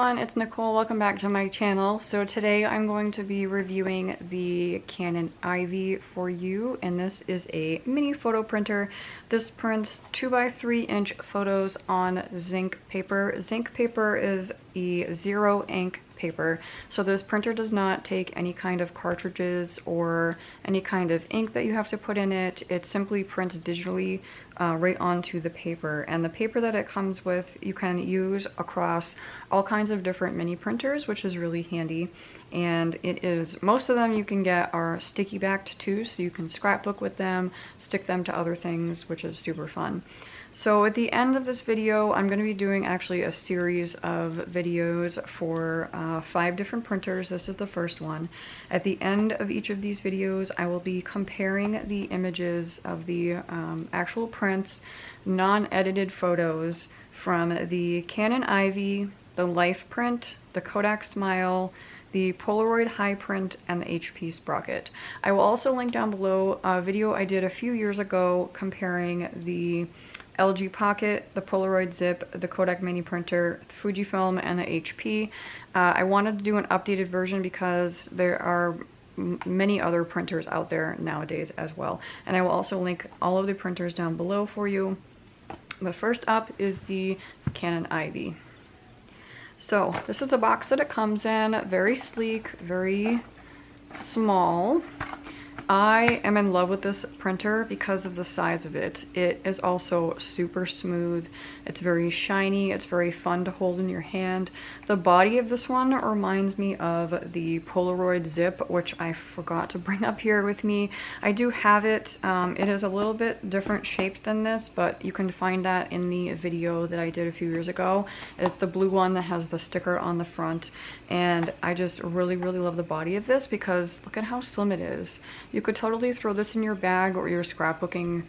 everyone, it's Nicole. Welcome back to my channel. So today I'm going to be reviewing the Canon Ivy for you, and this is a mini photo printer. This prints 2x3 inch photos on zinc paper. Zinc paper is a zero ink paper, so this printer does not take any kind of cartridges or any kind of ink that you have to put in it. It simply prints digitally right onto the paper, and the paper that it comes with you can use across all kinds of different mini printers, which is really handy. And it is, most of them you can get are sticky backed too, so you can scrapbook with them, stick them to other things, which is super fun. So at the end of this video, I'm going to be doing actually a series of videos for 5 different printers. This is the first one. At the end of each of these videos, I will be comparing the images of the actual prints, non-edited photos from the Canon Ivy, the Lifeprint, the Kodak Smile, the Polaroid Hi-Print, and the HP Sprocket. I will also link down below a video I did a few years ago comparing the LG Pocket, the Polaroid Zip, the Kodak Mini Printer, the Fujifilm, and the HP. I wanted to do an updated version because there are many other printers out there nowadays as well. And I will also link all of the printers down below for you. But first up is the Canon Ivy. So this is the box that it comes in. Very sleek, very small. I am in love with this printer because of the size of it. It is also super smooth. It's very shiny. It's very fun to hold in your hand. The body of this one reminds me of the Polaroid Zip, which I forgot to bring up here with me. I do have it. It is a little bit different shaped than this, but you can find that in the video that I did a few years ago. It's the blue one that has the sticker on the front, and I just really love the body of this because look at how slim it is. You could totally throw this in your bag or your scrapbooking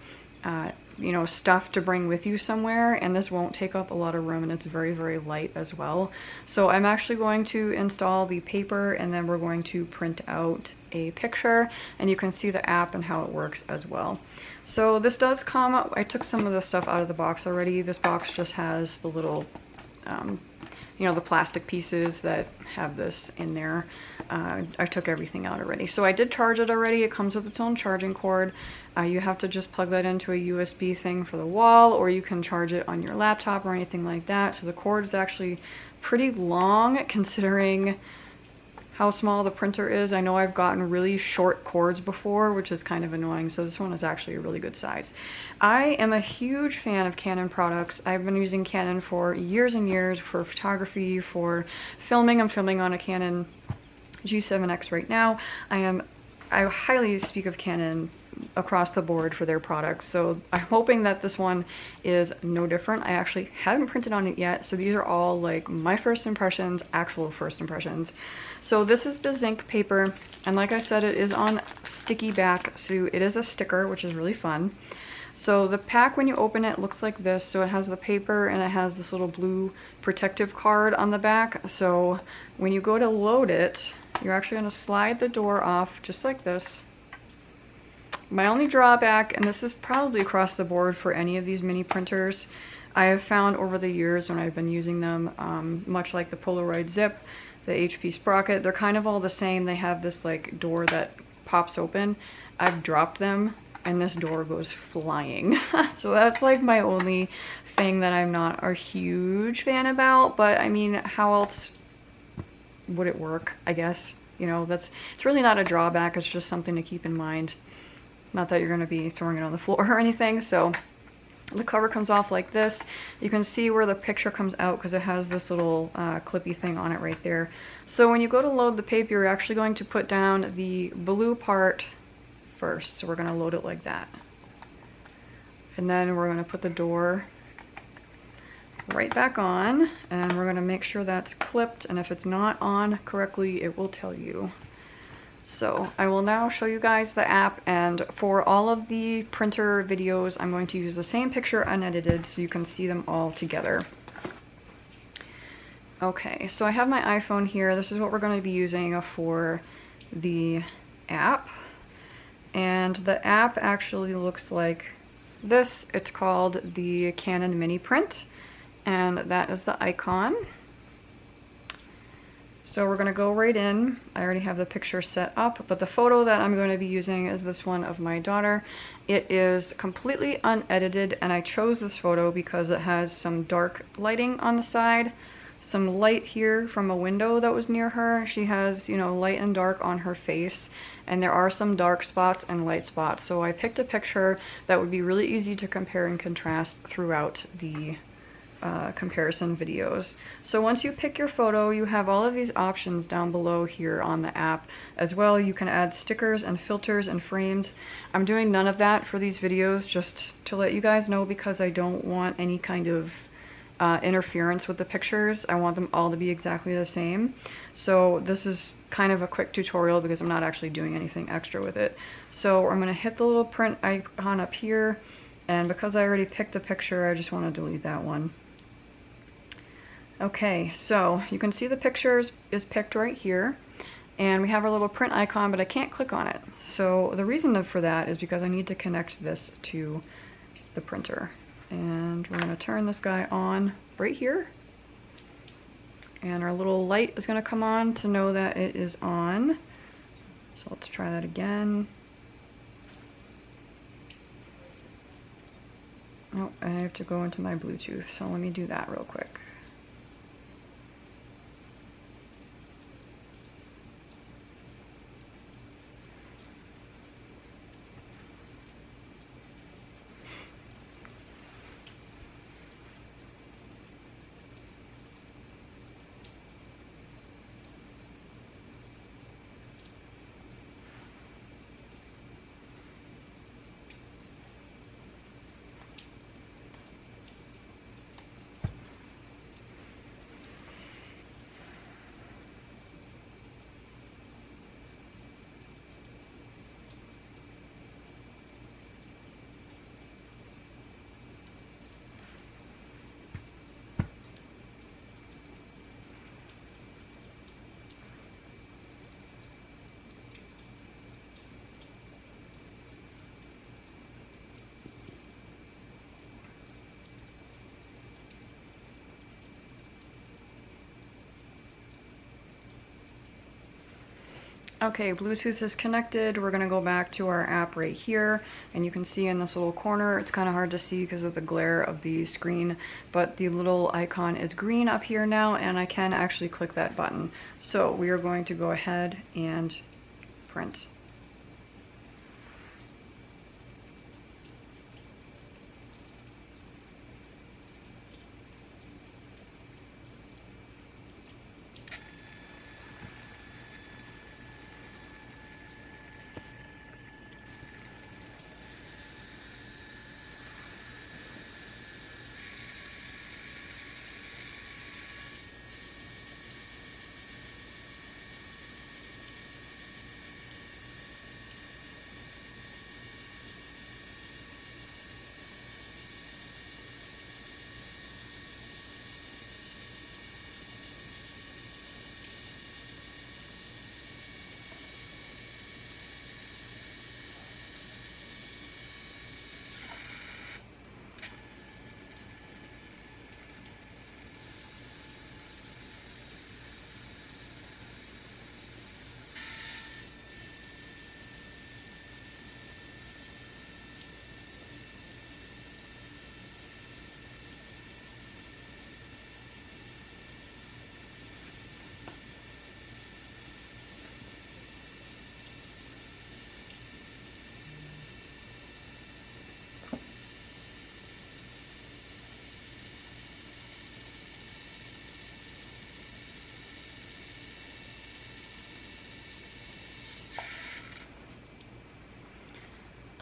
you know, stuff to bring with you somewhere, and this won't take up a lot of room, and it's very light as well. So I'm actually going to install the paper, and then we're going to print out a picture, and you can see the app and how it works as well. So this does come up. I took some of the stuff out of the box already. This box just has the little you know, the plastic pieces that have this in there. I took everything out already. So I did charge it already. It comes with its own charging cord. You have to just plug that into a USB thing for the wall, or you can charge it on your laptop or anything like that. So the cord is actually pretty long considering how small the printer is. I know I've gotten really short cords before, which is kind of annoying, so this one is actually a really good size. I am a huge fan of Canon products. I've been using Canon for years and years for photography, for filming. I'm filming on a Canon G7X right now. I highly speak of Canon across the board for their products, so I'm hoping that this one is no different. I actually haven't printed on it yet, so these are all like my first impressions, actual first impressions. So this is the zinc paper, and like I said, it is on sticky back, so it is a sticker, which is really fun. So the pack, when you open it, looks like this. So it has the paper and it has this little blue protective card on the back. So when you go to load it, you're actually going to slide the door off just like this. My only drawback, and this is probably across the board for any of these mini printers, I have found over the years when I've been using them, much like the Polaroid Zip, the HP Sprocket, they're kind of all the same. They have this like door that pops open. I've dropped them and this door goes flying. So that's like my only thing that I'm not a huge fan about, but I mean, how else would it work, I guess? You know, it's really not a drawback, it's just something to keep in mind. Not that you're going to be throwing it on the floor or anything. So the cover comes off like this. You can see where the picture comes out because it has this little clippy thing on it right there. So when you go to load the paper, you're actually going to put down the blue part first. So we're going to load it like that. And then we're going to put the door right back on, and we're going to make sure that's clipped, and if it's not on correctly, it will tell you. So I will now show you guys the app, and for all of the printer videos, I'm going to use the same picture unedited so you can see them all together. Okay, so I have my iPhone here. This is what we're going to be using for the app. And the app actually looks like this. It's called the Canon Mini Print, and that is the icon. So we're gonna go right in. I already have the picture set up, but the photo that I'm going to be using is this one of my daughter. It is completely unedited, and I chose this photo because it has some dark lighting on the side, some light here from a window that was near her. She has, you know, light and dark on her face, and there are some dark spots and light spots. So I picked a picture that would be really easy to compare and contrast throughout the comparison videos. So once you pick your photo, you have all of these options down below here on the app. As well, you can add stickers and filters and frames. I'm doing none of that for these videos, just to let you guys know, because I don't want any kind of interference with the pictures. I want them all to be exactly the same. So this is kind of a quick tutorial because I'm not actually doing anything extra with it. So I'm gonna hit the little print icon up here, and because I already picked the picture, I just want to delete that one. Okay, so you can see the picture is picked right here, and we have our little print icon, but I can't click on it. So the reason for that is because I need to connect this to the printer. And we're going to turn this guy on right here. And our little light is going to come on to know that it is on. So let's try that again. Oh, I have to go into my Bluetooth, so let me do that real quick. Okay, Bluetooth is connected. We're gonna go back to our app right here, and you can see in this little corner, it's kind of hard to see because of the glare of the screen, but the little icon is green up here now, and I can actually click that button. So we are going to go ahead and print.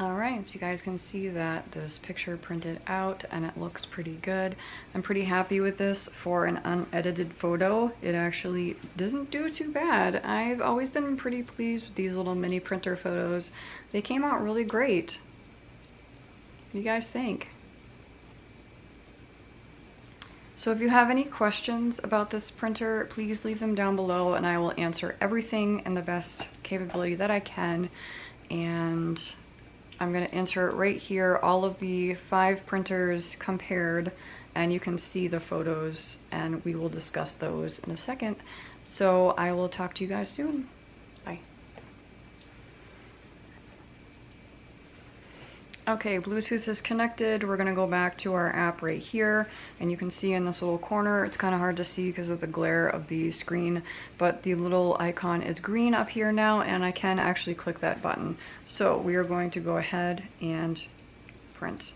Alright, so you guys can see that this picture printed out and it looks pretty good. I'm pretty happy with this for an unedited photo. It actually doesn't do too bad. I've always been pretty pleased with these little mini printer photos. They came out really great. What do you guys think? So if you have any questions about this printer, please leave them down below and I will answer everything in the best capability that I can. And I'm going to insert right here all of the 5 printers compared, and you can see the photos, and we will discuss those in a second. So I will talk to you guys soon. Bye. Okay, Bluetooth is connected. We're gonna go back to our app right here, and you can see in this little corner, it's kind of hard to see because of the glare of the screen, but the little icon is green up here now, and I can actually click that button. So we are going to go ahead and print.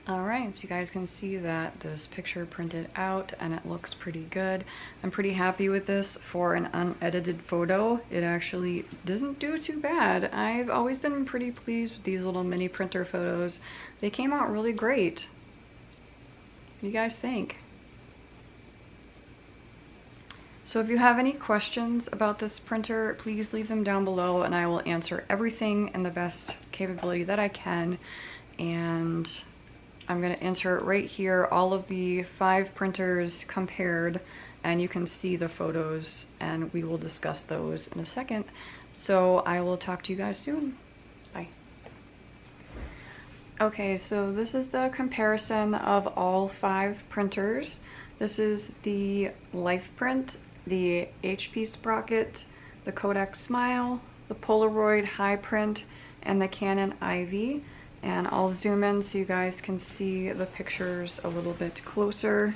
Alright, so you guys can see that this picture printed out and it looks pretty good. I'm pretty happy with this for an unedited photo. It actually doesn't do too bad. I've always been pretty pleased with these little mini printer photos. They came out really great. What do you guys think? So if you have any questions about this printer, please leave them down below and I will answer everything in the best capability that I can. And I'm going to insert right here all of the 5 printers compared, and you can see the photos, and we will discuss those in a second. So I will talk to you guys soon. Bye. Okay, so this is the comparison of all 5 printers. This is the Lifeprint, the HP Sprocket, the Kodak Smile, the Polaroid Hi-Print, and the Canon Ivy. And I'll zoom in so you guys can see the pictures a little bit closer.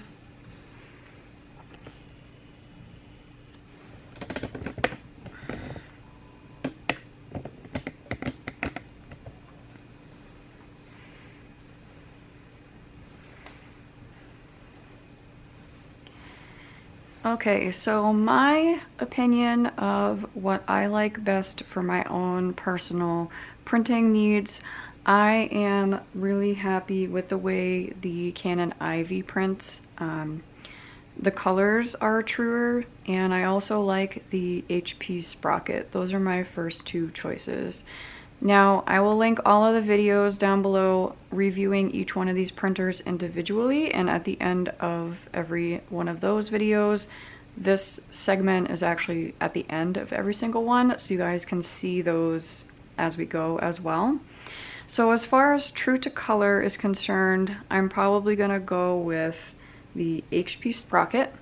Okay, so my opinion of what I like best for my own personal printing needs, I am really happy with the way the Canon Ivy prints. The colors are truer, and I also like the HP Sprocket. Those are my first 2 choices. Now, I will link all of the videos down below reviewing each one of these printers individually, and at the end of every one of those videos, this segment is actually at the end of every single one, so you guys can see those as we go as well. So as far as true to color is concerned, I'm probably gonna go with the HP Sprocket.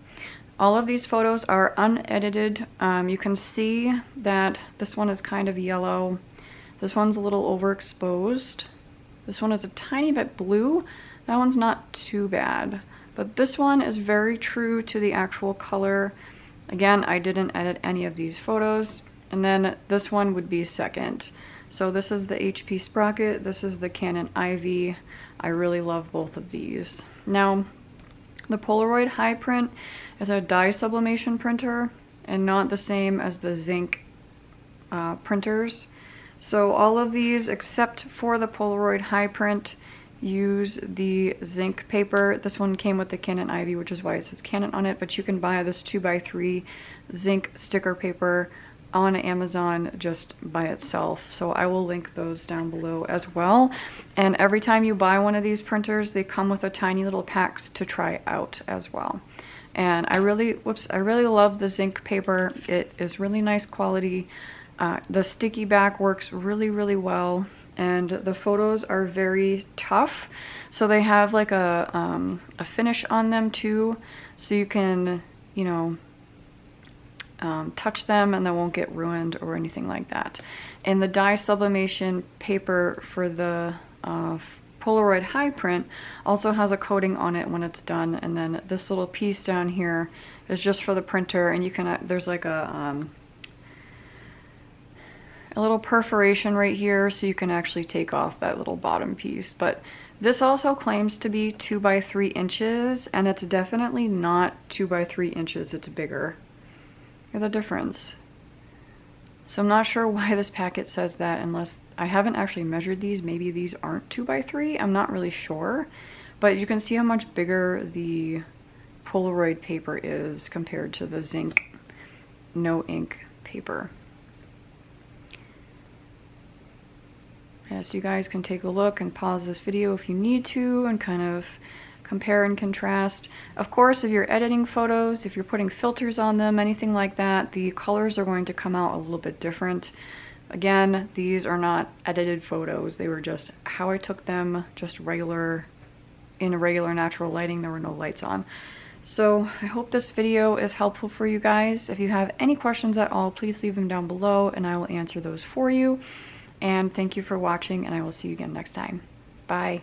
All of these photos are unedited. You can see that this one is kind of yellow. This one's a little overexposed. This one is a tiny bit blue. That one's not too bad. But this one is very true to the actual color. Again, I didn't edit any of these photos. And then this one would be second. So this is the HP Sprocket, this is the Canon Ivy. I really love both of these. Now, the Polaroid Hi-Print is a dye sublimation printer and not the same as the zinc printers. So all of these, except for the Polaroid Hi-Print, use the zinc paper. This one came with the Canon Ivy, which is why it says Canon on it, but you can buy this 2x3 zinc sticker paper on Amazon just by itself. So I will link those down below as well. And every time you buy one of these printers, they come with a tiny little packs to try out as well. And I really love the zinc paper. It is really nice quality. The sticky back works really well, and the photos are very tough. So they have like a finish on them too, so you can, you know, touch them and they won't get ruined or anything like that. And the dye sublimation paper for the Polaroid Hi-Print also has a coating on it when it's done, and then this little piece down here is just for the printer, and you can there's like a little perforation right here, so you can actually take off that little bottom piece. But this also claims to be 2x3 inches, and it's definitely not 2x3 inches, it's bigger. Look at the difference. So I'm not sure why this packet says that, unless I haven't actually measured these. Maybe these aren't 2x3, I'm not really sure. but you can see how much bigger the Polaroid paper is compared to the zinc no ink paper. Yeah, so you guys can take a look and pause this video if you need to and kind of compare and contrast. Of course, if you're editing photos, if you're putting filters on them, anything like that, the colors are going to come out a little bit different. Again, these are not edited photos. They were just how I took them, just regular, in a regular natural lighting. There were no lights on. So I hope this video is helpful for you guys. If you have any questions at all, please leave them down below and I will answer those for you. And thank you for watching, and I will see you again next time. Bye.